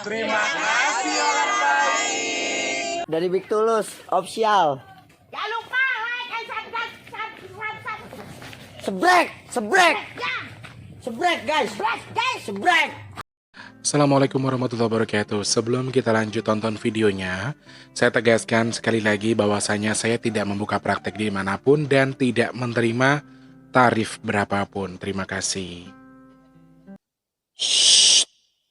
Terima kasih orang baik. Dari Big Tulus Official. Jangan lupa like and subscribe. Sebrek, sebrek, Ya, sebrek guys, sebrek. Assalamualaikum warahmatullahi wabarakatuh. Sebelum kita lanjut tonton videonya, saya tegaskan sekali lagi bahwasanya saya tidak membuka praktek dimanapun dan tidak menerima tarif berapapun. Terima kasih. Shh.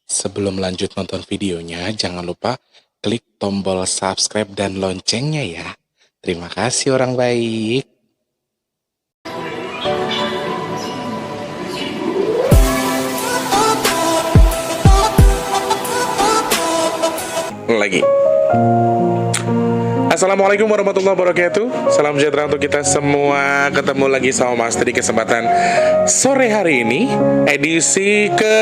Sebelum lanjut nonton videonya, jangan lupa klik tombol subscribe dan loncengnya ya. Terima kasih orang baik. Lagi. Assalamualaikum warahmatullahi wabarakatuh. Salam sejahtera untuk kita semua. Ketemu lagi sama Mas di kesempatan sore hari ini, edisi ke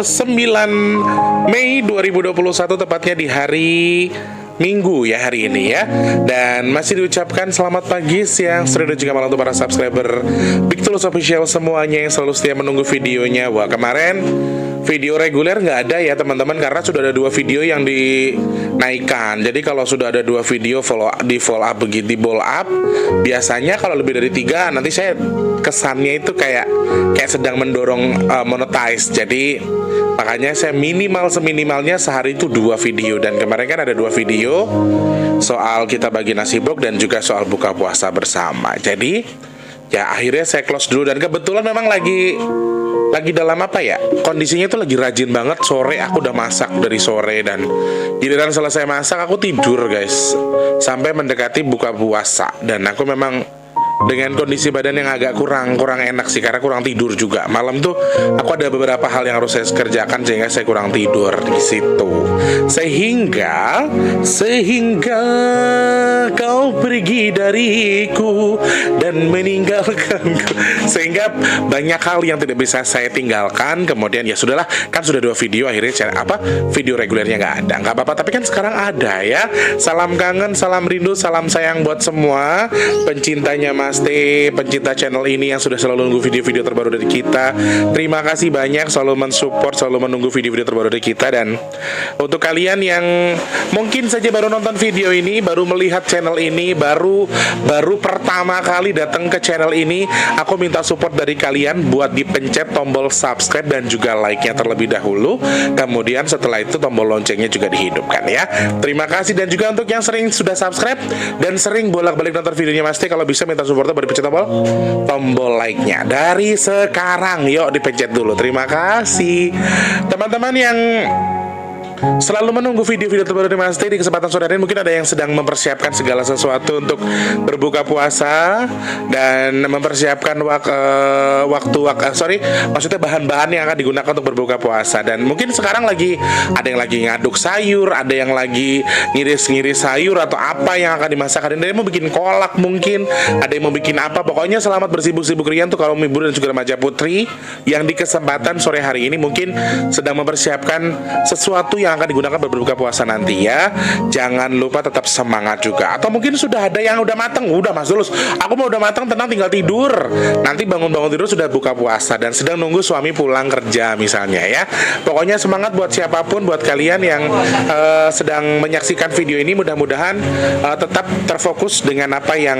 9 Mei 2021, tepatnya di hari Minggu ya hari ini ya. Dan masih diucapkan selamat pagi, siang, sore dan juga malam untuk para subscriber Big Tulus Official semuanya yang selalu setia menunggu videonya. Wah, kemarin video reguler nggak ada ya teman-teman, karena sudah ada 2 video yang dinaikkan. Jadi kalau sudah ada 2 video di follow up begitu, di ball up, biasanya kalau lebih dari 3 nanti saya kesannya itu kayak sedang mendorong monetize. Jadi makanya saya seminimalnya sehari itu 2 video. Dan kemarin kan ada 2 video soal kita bagi nasi brok dan juga soal buka puasa bersama. Jadi ya akhirnya saya close dulu. Dan kebetulan memang lagi dalam apa ya, kondisinya itu lagi rajin banget. Sore aku udah masak dari sore, dan giliran selesai masak aku tidur guys, sampai mendekati buka puasa. Dan aku memang dengan kondisi badan yang agak kurang enak sih, karena kurang tidur juga. Malam tuh aku ada beberapa hal yang harus saya kerjakan sehingga saya kurang tidur di situ. Sehingga kau pergi dariku dan meninggalkanku. Sehingga banyak hal yang tidak bisa saya tinggalkan. Kemudian ya sudahlah, kan sudah 2 video, akhirnya video regulernya nggak ada. Nggak apa-apa, tapi kan sekarang ada ya. Salam kangen, salam rindu, salam sayang buat semua pencintanya Mas T, pencinta channel ini yang sudah selalu menunggu video-video terbaru dari kita. Terima kasih banyak, selalu mensupport, selalu menunggu video-video terbaru dari kita. Dan untuk kalian yang mungkin saja baru nonton video ini, baru melihat channel ini, baru pertama kali datang ke channel ini, aku minta support dari kalian buat dipencet tombol subscribe dan juga like-nya terlebih dahulu. Kemudian setelah itu tombol loncengnya juga dihidupkan ya. Terima kasih. Dan juga untuk yang sering sudah subscribe dan sering bolak-balik nonton videonya Mas T, kalau bisa minta supportnya baru dipencet tombol like-nya dari sekarang. Yuk dipencet dulu. Terima kasih teman-teman yang selalu menunggu video-video terbaru dari Mas T. Di kesempatan sore hari ini mungkin ada yang sedang mempersiapkan segala sesuatu untuk berbuka puasa dan mempersiapkan maksudnya bahan-bahan yang akan digunakan untuk berbuka puasa. Dan mungkin sekarang ada yang lagi ngaduk sayur, ada yang lagi ngiris-ngiris sayur atau apa yang akan dimasak. Ada yang mau bikin kolak, mungkin ada yang mau bikin apa. Pokoknya selamat bersibuk-sibuk riang tuh kalau ibu dan juga remaja putri yang di kesempatan sore hari ini mungkin sedang mempersiapkan sesuatu yang akan digunakan berbuka puasa nanti ya. Jangan lupa tetap semangat juga. Atau mungkin sudah ada yang udah matang, udah Mas Tulus, aku mau udah matang, tenang, tinggal tidur. Nanti bangun-bangun tidur sudah buka puasa dan sedang nunggu suami pulang kerja misalnya ya. Pokoknya semangat buat siapapun, buat kalian yang sedang menyaksikan video ini. Mudah-mudahan tetap terfokus dengan apa yang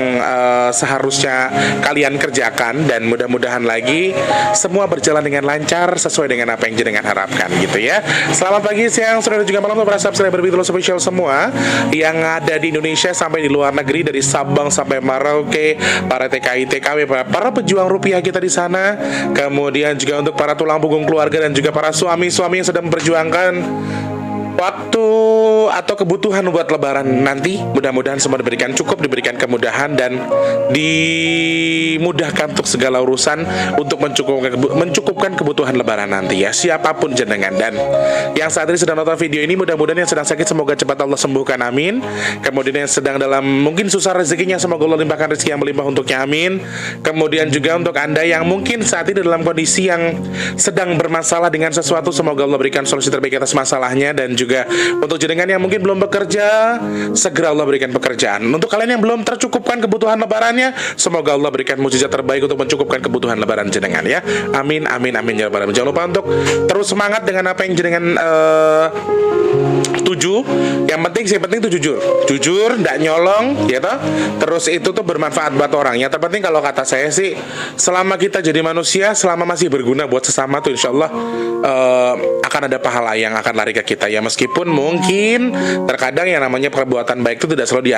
seharusnya kalian kerjakan, dan mudah-mudahan lagi semua berjalan dengan lancar sesuai dengan apa yang jenengan harapkan gitu ya. Selamat pagi, siang, sore dan juga malam untuk para subscriber Big Tulus Official semua yang ada di Indonesia sampai di luar negeri, dari Sabang sampai Merauke, para TKI TKW, para pejuang rupiah kita di sana. Kemudian juga untuk para tulang punggung keluarga dan juga para suami-suami yang sedang memperjuangkan waktu atau kebutuhan buat lebaran nanti. Mudah-mudahan semua diberikan cukup, diberikan kemudahan dan dimudahkan untuk segala urusan untuk mencukupkan kebutuhan lebaran nanti ya, siapapun jenengan. Dan yang saat ini sedang nonton video ini, mudah-mudahan yang sedang sakit semoga cepat Allah sembuhkan, amin. Kemudian yang sedang dalam mungkin susah rezekinya, semoga Allah limpahkan rezeki yang melimpah untuknya, amin. Kemudian juga untuk Anda yang mungkin saat ini dalam kondisi yang sedang bermasalah dengan sesuatu, semoga Allah berikan solusi terbaik atas masalahnya. Dan juga untuk jenengan yang mungkin belum bekerja, segera Allah berikan pekerjaan. Untuk kalian yang belum tercukupkan kebutuhan lebarannya, semoga Allah berikan mukjizat terbaik untuk mencukupkan kebutuhan lebaran jenengan ya. Amin amin amin ya rabbal alamin. Jangan lupa untuk terus semangat dengan apa yang jenengan tuju. Yang penting tuh jujur, ndak nyolong ya toh. Terus itu tuh bermanfaat buat orang. Yang terpenting kalau kata saya sih, selama kita jadi manusia, selama masih berguna buat sesama tuh insya Allah akan ada pahala yang akan lari ke kita ya. Meskipun mungkin terkadang yang namanya perbuatan baik itu tidak selalu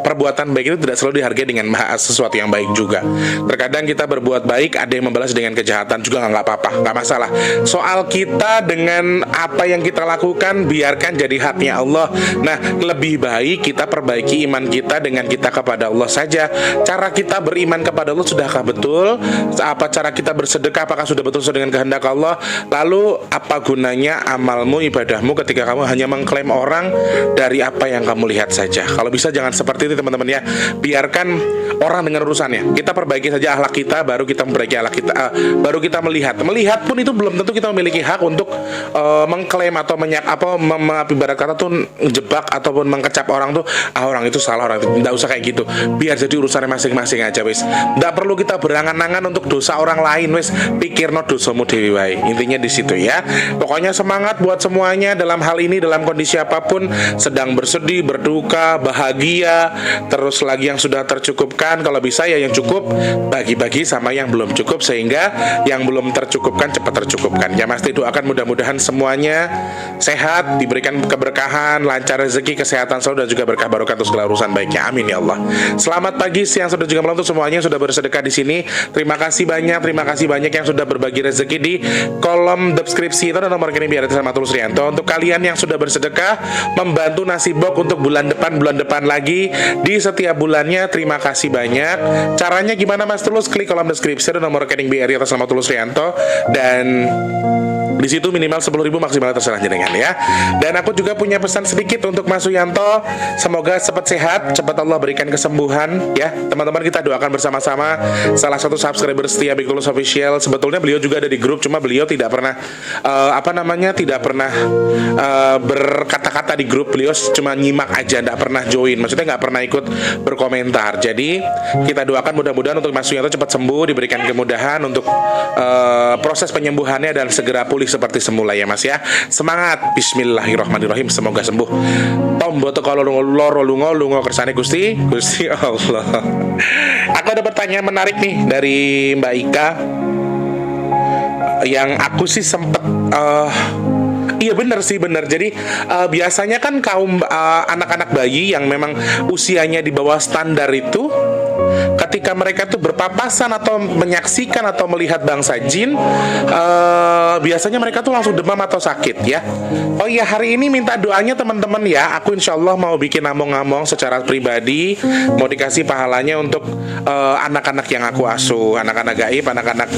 perbuatan baik itu tidak selalu dihargai dengan sesuatu yang baik juga. Terkadang kita berbuat baik, ada yang membalas dengan kejahatan juga, nggak apa-apa, nggak masalah. Soal kita dengan apa yang kita lakukan, biarkan jadi haknya Allah. Nah, lebih baik kita perbaiki iman kita dengan kita kepada Allah saja. Cara kita beriman kepada Allah sudahkah betul? Apa cara kita bersedekah, apakah sudah betul sesuai dengan kehendak Allah? Lalu apa gunanya amalmu, ibadahmu ketika kamu hanya mengklaim orang dari apa yang kamu lihat saja? Kalau bisa jangan seperti itu teman-teman ya. Biarkan orang dengan urusannya. Kita perbaiki saja akhlak kita, baru kita memperbaiki akhlak kita, baru kita melihat pun itu belum tentu kita memiliki hak untuk mengklaim atau ibarat kata tuh jebak ataupun mengkecap orang tuh, orang itu salah, orang itu tidak usah kayak gitu. Biar jadi urusannya masing-masing aja wis. Tidak perlu kita berangan-angan untuk dosa orang lain wis. Pikirno dosamu dewi wae. Intinya di situ ya. Pokoknya semangat buat semuanya dalam hal ini, dalam kondisi apapun, sedang bersedih, berduka, bahagia, terus lagi yang sudah tercukupkan, kalau bisa ya yang cukup bagi-bagi sama yang belum cukup, sehingga yang belum tercukupkan cepat tercukupkan ya. Pasti doakan mudah-mudahan semuanya sehat, diberikan keberkahan, lancar rezeki, kesehatan selalu, dan juga berkah barokah untuk segala urusan baiknya, amin ya Allah. Selamat pagi, siang, sore, juga malam untuk semuanya yang sudah bersedekah di sini. Terima kasih banyak yang sudah berbagi rezeki. Di kolom deskripsi itu ada nomor rekening BRI sama Tulus Rianto. Untuk kalian yang sudah bersedekah membantu nasi box untuk bulan depan lagi di setiap bulannya, terima kasih banyak. Caranya gimana Mas Tulus? Klik kolom deskripsi, ada nomor rekening BRI atas nama Tulus Rianto, dan di situ minimal 10.000, maksimal terserah jenengan ya. Dan aku juga punya pesan sedikit untuk Mas Suyanto. Semoga cepat sehat, cepat Allah berikan kesembuhan ya. Teman-teman, kita doakan bersama-sama. Salah satu subscriber setia Big Tulus Official. Sebetulnya beliau juga ada di grup, cuma beliau tidak pernah berkata-kata di grup. Beliau cuma nyimak aja, tidak pernah join. Maksudnya nggak pernah ikut berkomentar. Jadi kita doakan mudah-mudahan untuk Mas Suyanto cepat sembuh, diberikan kemudahan untuk proses penyembuhannya dan segera pulih seperti semula ya Mas ya. Semangat, bismillahirrahmanirrahim, semoga sembuh. Tombo teko loro lunga kersane Gusti Allah. Aku ada pertanyaan menarik nih dari Mbak Ika, yang aku sih sempet iya benar. Jadi biasanya kan kaum anak-anak bayi yang memang usianya di bawah standar itu, ketika mereka tuh berpapasan atau menyaksikan atau melihat bangsa jin, biasanya mereka tuh langsung demam atau sakit ya. Oh iya, hari ini minta doanya teman-teman ya. Aku insya Allah mau bikin among-among secara pribadi, mau dikasih pahalanya untuk anak-anak yang aku asuh, anak-anak gaib, anak-anak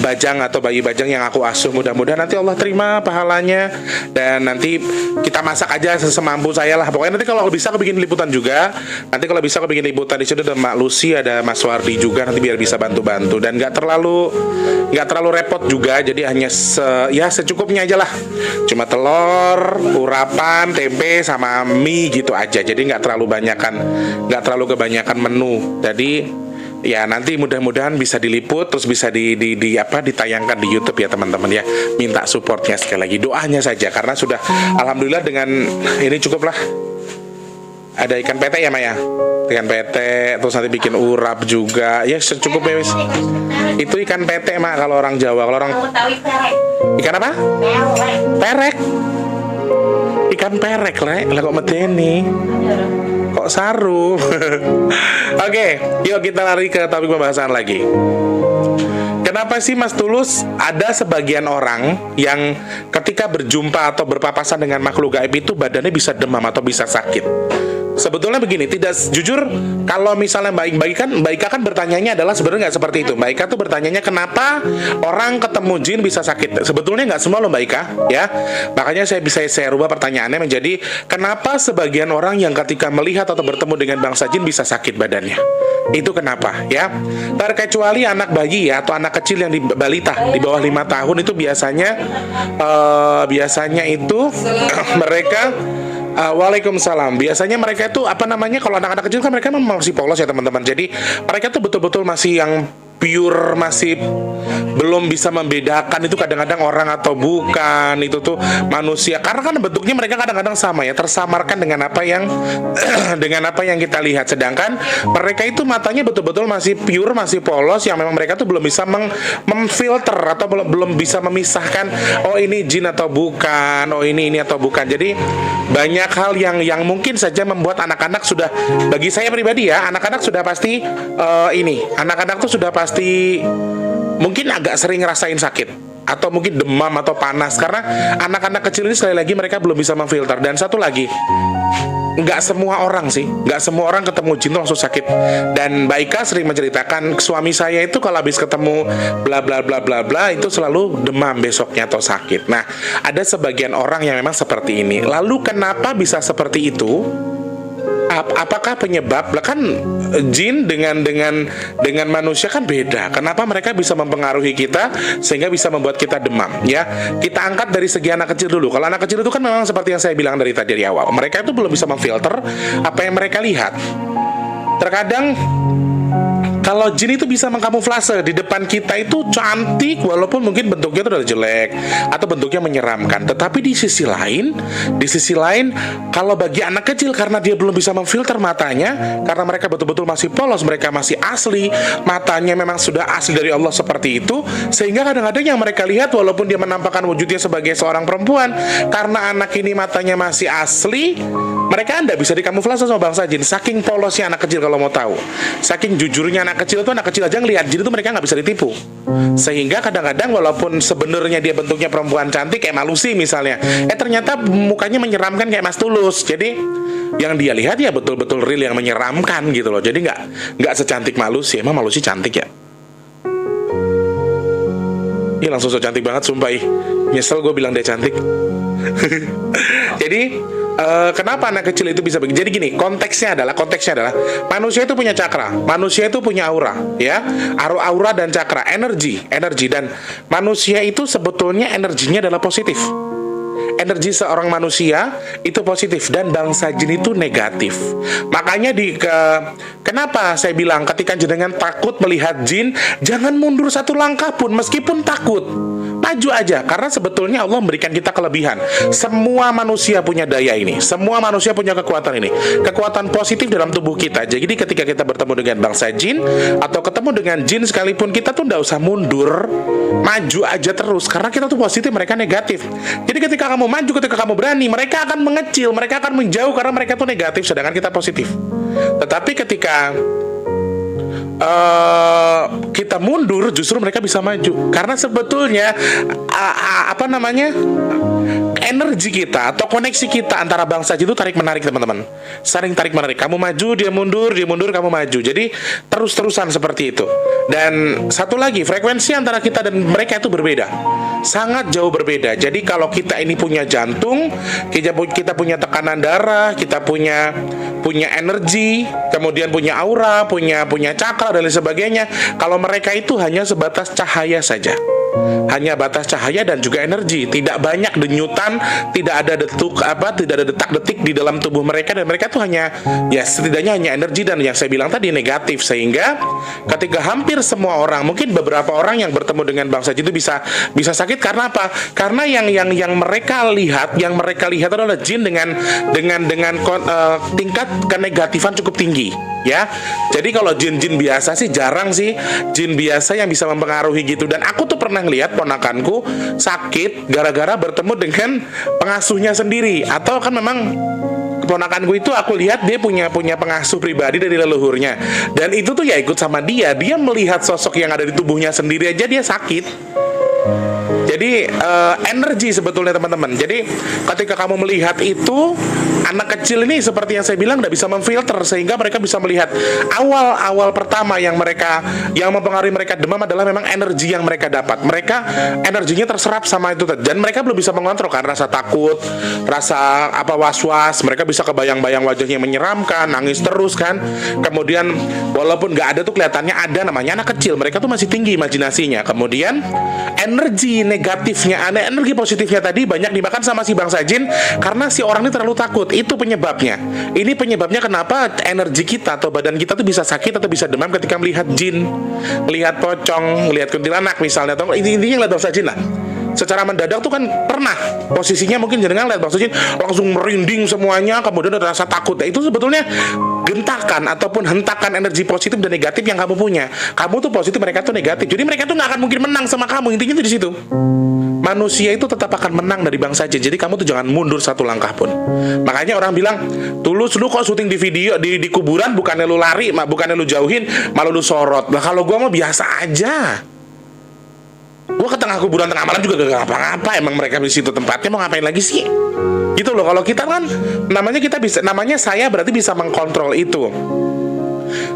bajang atau bayi bajang yang aku asuh. Mudah-mudahan nanti Allah terima pahalanya, dan nanti kita masak aja semampu saya lah. Pokoknya nanti kalau bisa aku bikin liputan juga. Nanti kalau bisa aku bikin liputan di situ, ada Mbak Lucy, ada Mas Wardi juga, nanti biar bisa bantu-bantu, dan nggak terlalu repot juga. Jadi hanya secukupnya aja lah. Cuma telur, urapan, tempe sama mie gitu aja. Jadi nggak terlalu kebanyakan menu. Jadi ya nanti mudah-mudahan bisa diliput, terus bisa ditayangkan di YouTube ya teman-teman ya. Minta supportnya sekali lagi, doanya saja, karena sudah alhamdulillah dengan ini cukup lah. Ada ikan pete ya Maya, ikan pete, terus nanti bikin urap juga ya, secukupnya wis. Itu ikan pete Mak kalau orang Jawa. Kalau orang ikan apa? Perek. Ikan perek lah kok medeni. Kok saru. Oke, yuk kita lari ke topik pembahasan lagi. Kenapa sih Mas Tulus ada sebagian orang yang ketika berjumpa atau berpapasan dengan makhluk gaib itu badannya bisa demam atau bisa sakit? Sebetulnya begini, tidak jujur, kalau misalnya Mbak Ika kan bertanyanya adalah sebenarnya nggak seperti itu. Mbak Ika tuh bertanyanya kenapa orang ketemu jin bisa sakit. Sebetulnya nggak semua loh Mbak Ika ya. Makanya saya rubah pertanyaannya menjadi kenapa sebagian orang yang ketika melihat atau bertemu dengan bangsa jin bisa sakit badannya. Itu kenapa ya? Terkecuali anak bayi ya, atau anak kecil yang di balita di bawah 5 tahun itu biasanya itu mereka Waalaikumsalam. Biasanya mereka itu apa namanya, kalau anak-anak kecil kan mereka memang masih polos ya teman-teman. Jadi mereka tuh betul-betul masih yang pure, masih belum bisa membedakan itu kadang-kadang orang atau bukan, itu tuh manusia. Karena kan bentuknya mereka kadang-kadang sama ya, tersamarkan dengan apa yang dengan apa yang kita lihat. Sedangkan mereka itu matanya betul-betul masih pure, masih polos, yang memang mereka tuh belum bisa memfilter atau belum bisa memisahkan oh ini jin atau bukan, oh ini atau bukan. Jadi banyak hal yang mungkin saja membuat anak-anak sudah, bagi saya pribadi ya, anak-anak sudah pasti anak-anak tuh sudah pasti mungkin agak sering ngerasain sakit atau mungkin demam atau panas, karena anak-anak kecil ini sekali lagi mereka belum bisa memfilter. Dan satu lagi, nggak semua orang ketemu jin langsung sakit. Dan Mbak Ika sering menceritakan suami saya itu kalau habis ketemu bla bla bla bla bla itu selalu demam besoknya atau sakit. Nah, ada sebagian orang yang memang seperti ini. Lalu kenapa bisa seperti itu? Apakah penyebab? Kan jin dengan manusia kan beda. Kenapa mereka bisa mempengaruhi kita sehingga bisa membuat kita demam? Ya, kita angkat dari segi anak kecil dulu. Kalau anak kecil itu kan memang seperti yang saya bilang dari awal, mereka itu belum bisa memfilter apa yang mereka lihat. Terkadang kalau jin itu bisa mengkamuflase di depan kita itu cantik, walaupun mungkin bentuknya itu udah jelek atau bentuknya menyeramkan. Tetapi di sisi lain, kalau bagi anak kecil karena dia belum bisa memfilter matanya, karena mereka betul-betul masih polos, mereka masih asli, matanya memang sudah asli dari Allah seperti itu, sehingga kadang-kadang yang mereka lihat walaupun dia menampakkan wujudnya sebagai seorang perempuan, karena anak ini matanya masih asli, mereka tidak bisa dikamuflase sama bangsa jin. Saking polosnya anak kecil kalau mau tahu, saking jujurnya anak kecil aja ngelihat jin itu mereka nggak bisa ditipu. Sehingga kadang-kadang walaupun sebenarnya dia bentuknya perempuan cantik kayak Malusi misalnya, ternyata mukanya menyeramkan kayak Mas Tulus. Jadi yang dia lihat ya betul-betul real yang menyeramkan gitu loh. Jadi nggak secantik Malusi. Emang Malusi cantik ya? Ih, langsung so cantik banget sumpah. Nyesel gue bilang dia cantik. Jadi kenapa anak kecil itu bisa begini? Jadi gini, konteksnya adalah manusia itu punya cakra, manusia itu punya aura, ya, aura dan cakra, energi, dan manusia itu sebetulnya energinya adalah positif. Energi seorang manusia itu positif dan bangsa jin itu negatif. Makanya kenapa saya bilang ketika jenengan takut melihat jin, jangan mundur satu langkah pun meskipun takut. Maju aja, karena sebetulnya Allah memberikan kita kelebihan. Semua manusia punya daya ini, semua manusia punya kekuatan ini, kekuatan positif dalam tubuh kita. Jadi ketika kita bertemu dengan bangsa jin atau ketemu dengan jin sekalipun, kita tuh nggak usah mundur, maju aja terus, karena kita tuh positif, mereka negatif. Jadi ketika kamu maju, ketika kamu berani, mereka akan mengecil, mereka akan menjauh karena mereka tuh negatif, sedangkan kita positif. Tetapi ketika kita mundur, justru mereka bisa maju. Karena sebetulnya energi kita atau koneksi kita antara bangsa jin itu tarik menarik teman-teman, saling tarik menarik. Kamu maju, dia mundur, kamu maju. Jadi terus-terusan seperti itu. Dan satu lagi, frekuensi antara kita dan mereka itu berbeda, sangat jauh berbeda. Jadi kalau kita ini punya jantung, kita punya tekanan darah, kita punya energi, kemudian punya aura, punya cakra dan lain sebagainya. Kalau mereka itu hanya sebatas cahaya saja, hanya batas cahaya dan juga energi, tidak banyak denyutan, tidak ada detak-detik di dalam tubuh mereka, dan mereka tuh hanya, ya setidaknya hanya energi dan yang saya bilang tadi negatif. Sehingga ketika hampir semua orang, mungkin beberapa orang yang bertemu dengan bangsa jin itu bisa sakit karena apa? Karena yang mereka lihat adalah jin dengan tingkat kenegatifan cukup tinggi. Ya, jadi kalau jin-jin biasa sih jarang sih jin biasa yang bisa mempengaruhi gitu. Dan aku tuh pernah ngeliat ponakanku sakit gara-gara bertemu dengan pengasuhnya sendiri. Atau kan memang keponakanku itu aku lihat dia punya pengasuh pribadi dari leluhurnya, dan itu tuh ya ikut sama dia melihat sosok yang ada di tubuhnya sendiri aja dia sakit. Jadi energi sebetulnya teman-teman. Jadi ketika kamu melihat itu, anak kecil ini seperti yang saya bilang tidak bisa memfilter, sehingga mereka bisa melihat awal pertama yang mempengaruhi mereka demam adalah memang energi yang mereka dapat. Mereka energinya terserap sama itu, dan mereka belum bisa mengontrol kan, rasa takut, rasa was-was. Mereka bisa kebayang-bayang wajahnya menyeramkan, nangis terus kan. Kemudian walaupun nggak ada tuh kelihatannya ada, namanya anak kecil, mereka tuh masih tinggi imajinasinya. Kemudian energi negatifnya, energi positifnya tadi banyak dimakan sama si bangsa jin karena si orang ini terlalu takut. takut. Itu penyebabnya. Ini penyebabnya kenapa energi kita atau badan kita tuh bisa sakit atau bisa demam ketika melihat jin, melihat pocong, melihat kuntilanak misalnya, atau intinya ngeliat bangsa jin lah. Secara mendadak tuh kan pernah posisinya mungkin jenengan lihat bangsa jin langsung merinding semuanya, kemudian ada rasa takut. Nah, itu sebetulnya gentakan ataupun hentakan energi positif dan negatif yang kamu punya. Kamu tuh positif, mereka tuh negatif. Jadi mereka tuh nggak akan mungkin menang sama kamu. Intinya tuh di situ. Manusia itu tetap akan menang dari bangsa jin. Jadi kamu tuh jangan mundur satu langkah pun. Makanya orang bilang, Tulus lu kok syuting di video di kuburan, bukannya lu lari, bukannya lu jauhin, malah lu sorot. Nah kalau gua mah biasa aja. Gua ke tengah kuburan tengah malam juga gak ngapa-ngapa. Emang mereka di situ tempatnya, mau ngapain lagi sih? Gitu loh. Kalau kita kan namanya saya berarti bisa mengkontrol itu.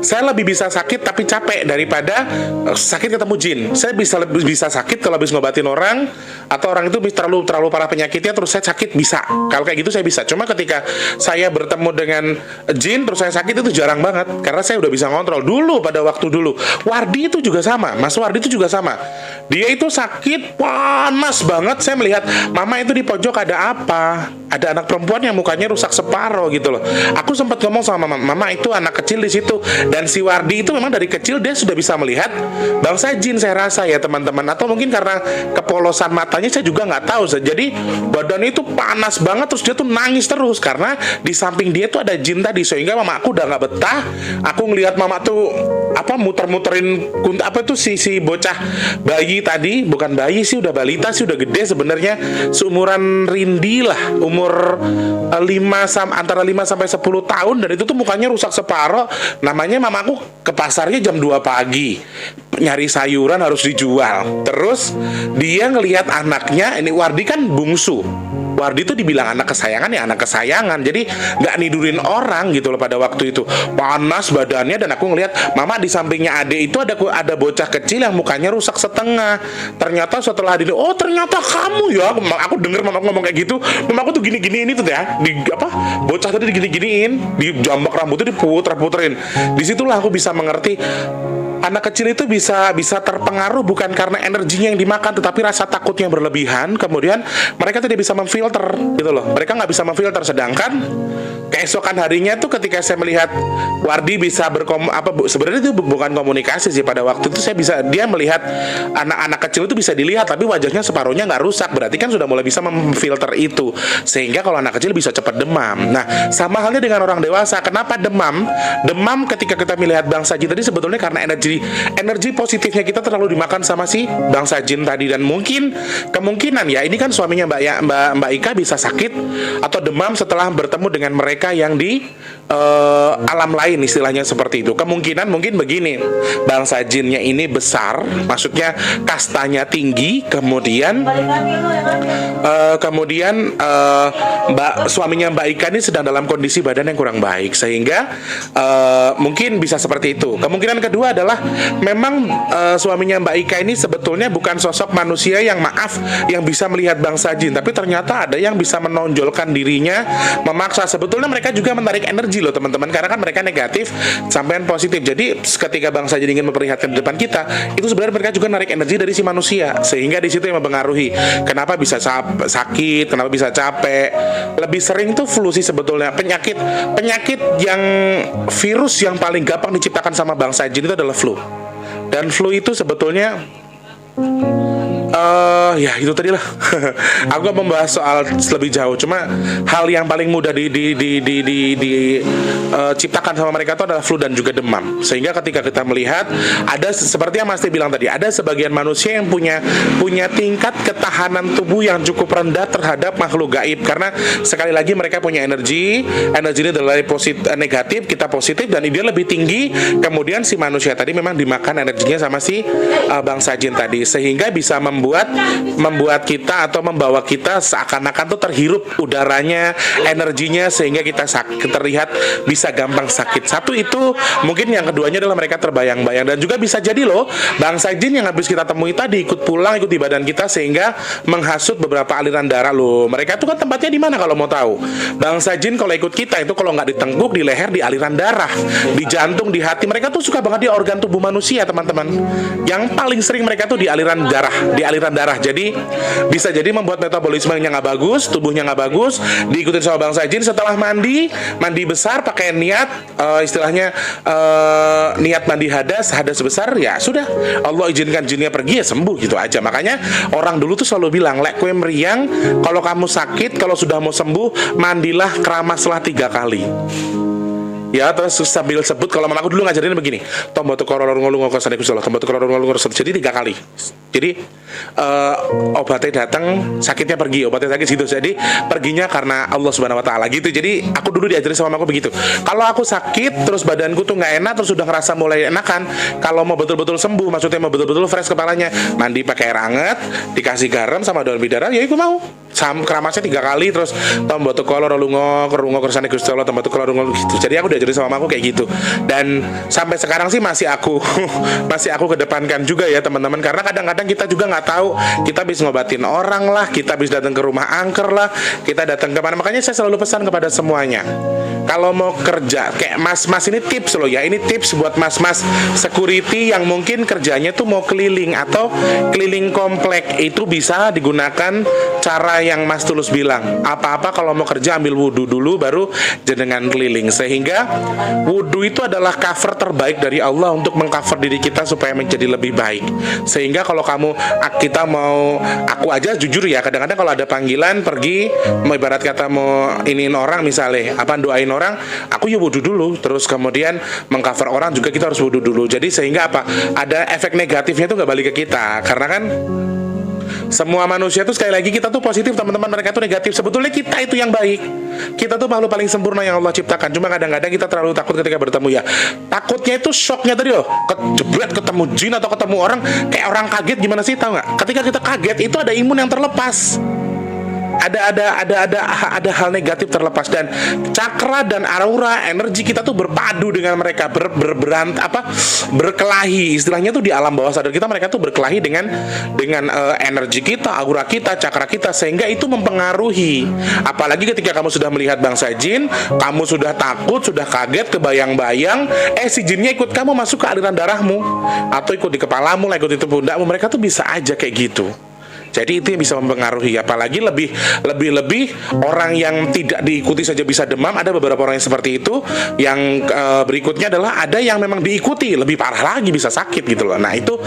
Saya lebih bisa sakit tapi capek daripada sakit ketemu jin. Saya lebih bisa sakit kalau habis ngobatin orang, atau orang itu terlalu parah penyakitnya terus saya sakit, bisa. Kalau kayak gitu saya bisa. Cuma ketika saya bertemu dengan jin terus saya sakit, itu jarang banget karena saya udah bisa ngontrol. Dulu pada waktu dulu Wardi itu juga sama. Mas Wardi itu juga sama. Dia itu sakit panas banget. Saya melihat mama itu di pojok ada apa? Ada anak perempuan yang mukanya rusak separuh gitu loh. Aku sempat ngomong sama mama itu anak kecil di situ. Dan si Wardi itu memang dari kecil dia sudah bisa melihat bangsa jin, saya rasa ya teman-teman. Atau mungkin karena kepolosan matanya, saya juga nggak tahu. Jadi badannya itu panas banget, terus dia tuh nangis terus karena di samping dia tuh ada jin tadi. Sehingga mama aku udah nggak betah. Aku ngelihat mama tuh muter-muterin apa tuh si bocah bayi tadi. Bukan bayi sih, udah balita sih, udah gede sebenarnya, seumuran Rindi lah, umur antara 5 sampai 10 tahun, dan itu tuh mukanya rusak separoh. Namanya mamaku ke pasarnya jam 2 pagi nyari sayuran harus dijual. Terus dia ngelihat anaknya, ini Wardi kan bungsu. Wardi itu dibilang anak kesayangan, ya anak kesayangan. Jadi nggak nidurin orang gitu loh pada waktu itu. Panas badannya, dan aku ngelihat mama di sampingnya Ade itu ada bocah kecil yang mukanya rusak setengah. Ternyata setelah oh ternyata kamu ya. Aku denger mama ngomong kayak gitu. Mama aku tuh gini-gini ini tuh ya. Bocah tadi digini-giniin, di jambak rambutnya diputer-puterin. Disitulah aku bisa mengerti. Anak kecil itu bisa terpengaruh bukan karena energinya yang dimakan, tetapi rasa takut yang berlebihan. Kemudian mereka tidak bisa memfilter gitu loh. Mereka nggak bisa memfilter. Sedangkan keesokan harinya tuh ketika saya melihat Wardi bisa sebenarnya itu bukan komunikasi sih, pada waktu itu dia melihat anak-anak kecil itu bisa dilihat, tapi wajahnya separuhnya nggak rusak. Berarti kan sudah mulai bisa memfilter itu, sehingga kalau anak kecil bisa cepat demam. Nah sama halnya dengan orang dewasa. Kenapa demam? Demam ketika kita melihat bangsa jin tadi sebetulnya karena energi positifnya kita terlalu dimakan sama si bangsa jin tadi. Dan kemungkinan ya, ini kan suaminya Mbak Ika bisa sakit atau demam setelah bertemu dengan mereka yang di alam lain, istilahnya seperti itu. Kemungkinan mungkin begini, bangsa jinnya ini besar, maksudnya kastanya tinggi, kemudian suaminya Mbak Ika ini sedang dalam kondisi badan yang kurang baik, sehingga mungkin bisa seperti itu. Kemungkinan kedua adalah memang suaminya Mbak Ika ini sebetulnya bukan sosok manusia yang bisa melihat bangsa jin, tapi ternyata ada yang bisa menonjolkan dirinya, memaksa. Sebetulnya mereka juga menarik energi loh teman-teman, karena kan mereka negatif sampai positif. Jadi ketika bangsa jin ingin memperlihatkan di depan kita, itu sebenarnya mereka juga narik energi dari si manusia, sehingga di situ yang mempengaruhi kenapa bisa sakit, kenapa bisa capek. Lebih sering tuh flu sih sebetulnya. Penyakit yang virus yang paling gampang diciptakan sama bangsa jin itu adalah flu. Dan flu itu sebetulnya ya itu tadi lah. Aku gak membahas soal lebih jauh, cuma hal yang paling mudah diciptakan sama mereka itu adalah flu dan juga demam. Sehingga ketika kita melihat ada seperti yang Mas Teh bilang tadi, ada sebagian manusia yang punya tingkat ketahanan tubuh yang cukup rendah terhadap makhluk gaib, karena sekali lagi mereka punya energi ini adalah negatif, kita positif, dan dia lebih tinggi. Kemudian si manusia tadi memang dimakan energinya sama si bangsa jin tadi, sehingga bisa membuat kita atau membawa kita seakan-akan tuh terhirup udaranya, energinya, sehingga kita terlihat bisa gampang sakit. Satu itu, mungkin yang keduanya adalah mereka terbayang-bayang. Dan juga bisa jadi loh, bangsa jin yang habis kita temui tadi ikut di badan kita, sehingga menghasut beberapa aliran darah loh. Mereka itu kan tempatnya di mana kalau mau tahu? Bangsa jin kalau ikut kita itu kalau nggak di tengkuk, di leher, di aliran darah, di jantung, di hati. Mereka tuh suka banget di organ tubuh manusia teman-teman. Yang paling sering mereka tuh di aliran darah, di aliran aliran darah. Jadi bisa jadi membuat metabolismenya nggak bagus, tubuhnya nggak bagus. Diikutin sama bangsa jin setelah mandi besar pakai niat istilahnya niat mandi hadas besar, ya sudah Allah izinkan jinnya pergi ya sembuh gitu aja. Makanya orang dulu tuh selalu bilang, lek kue meriang, kalau kamu sakit, kalau sudah mau sembuh, mandilah keramaslah 3 kali. Ya, terus sambil sebut, kalau mamaku dulu ngajarin begini, tombo tu koror ngolung ngokosane Gusti Allah, tombo tu koror ngolung ngokosane. Jadi 3 kali. Jadi obatnya datang, sakitnya pergi, obatnya sakit gitu. Jadi perginya karena Allah Subhanahu wa taala gitu. Jadi aku dulu diajarin sama mamaku begitu. Kalau aku sakit terus badanku tuh nggak enak, terus sudah ngerasa mulai enakan, kalau mau betul-betul sembuh, maksudnya mau betul-betul fresh kepalanya, mandi pakai air hangat, dikasih garam sama daun bidara, ya aku mau. Keramasnya 3 kali, terus tombo tu kolor lungo kersane Gusti Allah, tombo tu kolor lungo gitu. Jadi aku diajarin sama mamaku kayak gitu. Dan sampai sekarang sih masih aku kedepankan juga ya teman-teman, karena kadang-kadang kita juga nggak tahu, kita bisa ngobatin orang lah, kita bisa datang ke rumah angker lah, kita datang ke mana. Makanya saya selalu pesan kepada semuanya, kalau mau kerja kayak mas-mas, ini tips loh ya, ini tips buat mas-mas security yang mungkin kerjanya tuh mau keliling atau keliling komplek, itu bisa digunakan cara yang Mas Tulus bilang, apa-apa kalau mau kerja ambil wudhu dulu baru jenengan keliling, sehingga wudhu itu adalah cover terbaik dari Allah untuk mengcover diri kita supaya menjadi lebih baik. Sehingga kalau kita mau, aku aja jujur ya, kadang-kadang kalau ada panggilan pergi, mau ibarat kata mau iniin orang misalnya, doain orang, aku ya wudhu dulu, terus kemudian mengcover orang juga kita harus wudhu dulu. Jadi sehingga ada efek negatifnya tuh nggak balik ke kita, karena kan semua manusia tuh sekali lagi kita tuh positif teman-teman, mereka tuh negatif. Sebetulnya kita itu yang baik, kita tuh makhluk paling sempurna yang Allah ciptakan. Cuma kadang-kadang kita terlalu takut ketika bertemu ya. Takutnya itu shocknya tadi loh, kejebret ketemu jin atau ketemu orang, kayak orang kaget gimana sih, tahu nggak? Ketika kita kaget itu ada imun yang terlepas. Ada hal negatif terlepas, dan cakra dan aura energi kita tuh berpadu dengan mereka, berkelahi istilahnya tuh di alam bawah sadar kita. Mereka tuh berkelahi dengan energi kita, aura kita, cakra kita, sehingga itu mempengaruhi. Apalagi ketika kamu sudah melihat bangsa jin, kamu sudah takut, sudah kaget, kebayang-bayang, si jinnya ikut kamu masuk ke aliran darahmu, atau ikut di kepalamu, ikut itu pundakmu. Mereka tuh bisa aja kayak gitu. Jadi itu yang bisa mempengaruhi. Apalagi lebih orang yang tidak diikuti saja bisa demam. Ada beberapa orang yang seperti itu. Yang berikutnya adalah ada yang memang diikuti lebih parah lagi, bisa sakit gitu loh. Nah itu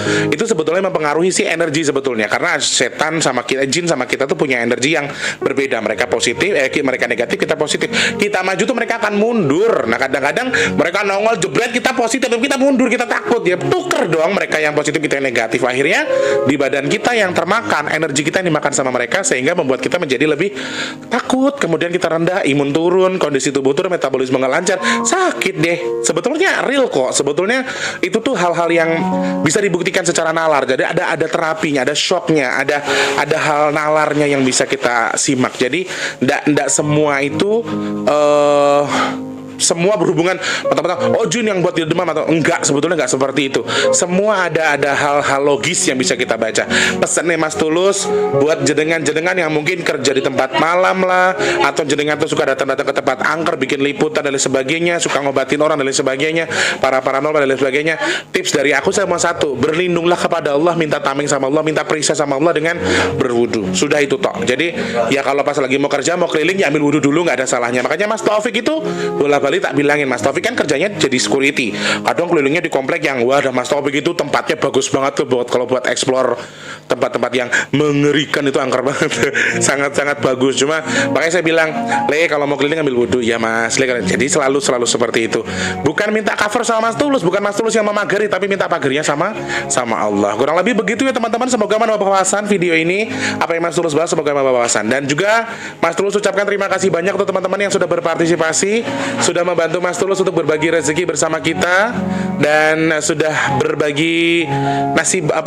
sebetulnya mempengaruhi si energi sebetulnya, karena setan sama kita, jin sama kita tuh punya energi yang berbeda. Mereka positif, mereka negatif, kita positif. Kita maju tuh mereka akan mundur. Nah kadang-kadang mereka nongol jebret, kita positif, kita mundur, kita takut. Ya tuker dong, mereka yang positif, kita yang negatif. Akhirnya di badan kita yang termakan, energi kita yang dimakan sama mereka, sehingga membuat kita menjadi lebih takut, kemudian kita rendah, imun turun, kondisi tubuh turun, metabolisme nggak lancar, sakit deh. Sebetulnya real kok, sebetulnya itu tuh hal-hal yang bisa dibuktikan secara nalar. Jadi ada terapinya, ada shocknya, ada hal nalarnya yang bisa kita simak. Jadi ndak semua itu semua berhubungan mentang-mentang jin yang buat dia demam atau enggak. Sebetulnya enggak seperti itu. Semua ada hal-hal logis yang bisa kita baca. Pesannya Mas Tulus buat jenengan-jenengan yang mungkin kerja di tempat malam lah, atau jenengan tuh suka datang-datang ke tempat angker, bikin liputan dan lain sebagainya, suka ngobatin orang dan lain sebagainya, para paranormal dan lain sebagainya. Tips dari aku sama satu, berlindunglah kepada Allah, minta tameng sama Allah, minta perisai sama Allah dengan berwudu. Sudah itu tok. Jadi ya kalau pas lagi mau kerja, mau keliling, ya ambil wudu dulu, nggak ada salahnya. Makanya Mas Taufik itu balik tak bilangin, Mas Taufik kan kerjanya jadi security, kadang kelilingnya di komplek yang Mas Taufik itu tempatnya bagus banget tuh kalau buat explore tempat-tempat yang mengerikan, itu angker banget. sangat-sangat bagus. Cuma makanya saya bilang, kalau mau keliling ambil wudhu ya Mas. Jadi selalu seperti itu. Bukan minta cover sama Mas Tulus, bukan Mas Tulus yang memagari, tapi minta pagarnya sama Allah. Kurang lebih begitu ya teman-teman. Semoga menambah wawasan video ini, apa yang Mas Tulus bahas, semoga menambah wawasan. Dan juga Mas Tulus ucapkan terima kasih banyak untuk teman-teman yang sudah berpartisipasi, sudah membantu Mas Tulus untuk berbagi rezeki bersama kita, dan sudah berbagi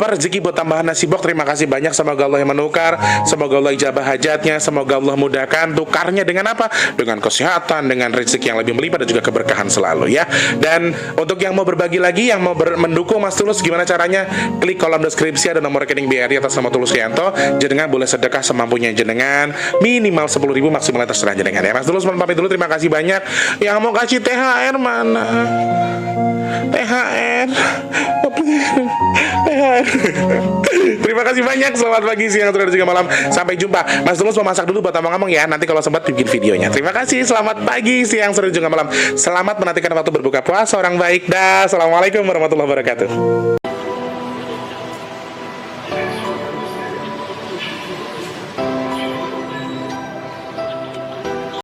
rezeki buat tambahan nasi box. Terima kasih banyak. Semoga Allah yang menukar, semoga Allah ijabah hajatnya, semoga Allah mudahkan tukarnya dengan apa? Dengan kesehatan, dengan rezeki yang lebih melimpah, dan juga keberkahan selalu ya. Dan untuk yang mau berbagi lagi, yang mau mendukung Mas Tulus, gimana caranya? Klik kolom deskripsi, ada nomor rekening BRI atas nama Tulus Rianto. Jenengan boleh sedekah semampunya jenengan, minimal 10.000, maksimal terserah jenengan ya. Mas Tulus pamit dulu, terima kasih banyak. Yang mau kasih THR mana? THR Terima kasih banyak. Selamat pagi, siang, sore, dan juga malam. Sampai jumpa. Mas Tulus mau masak dulu buat ngomong ya. Nanti kalau sempat bikin videonya. Terima kasih. Selamat pagi, siang, sore, dan juga malam. Selamat menantikan waktu berbuka puasa orang baik. Dah. Assalamualaikum warahmatullahi wabarakatuh.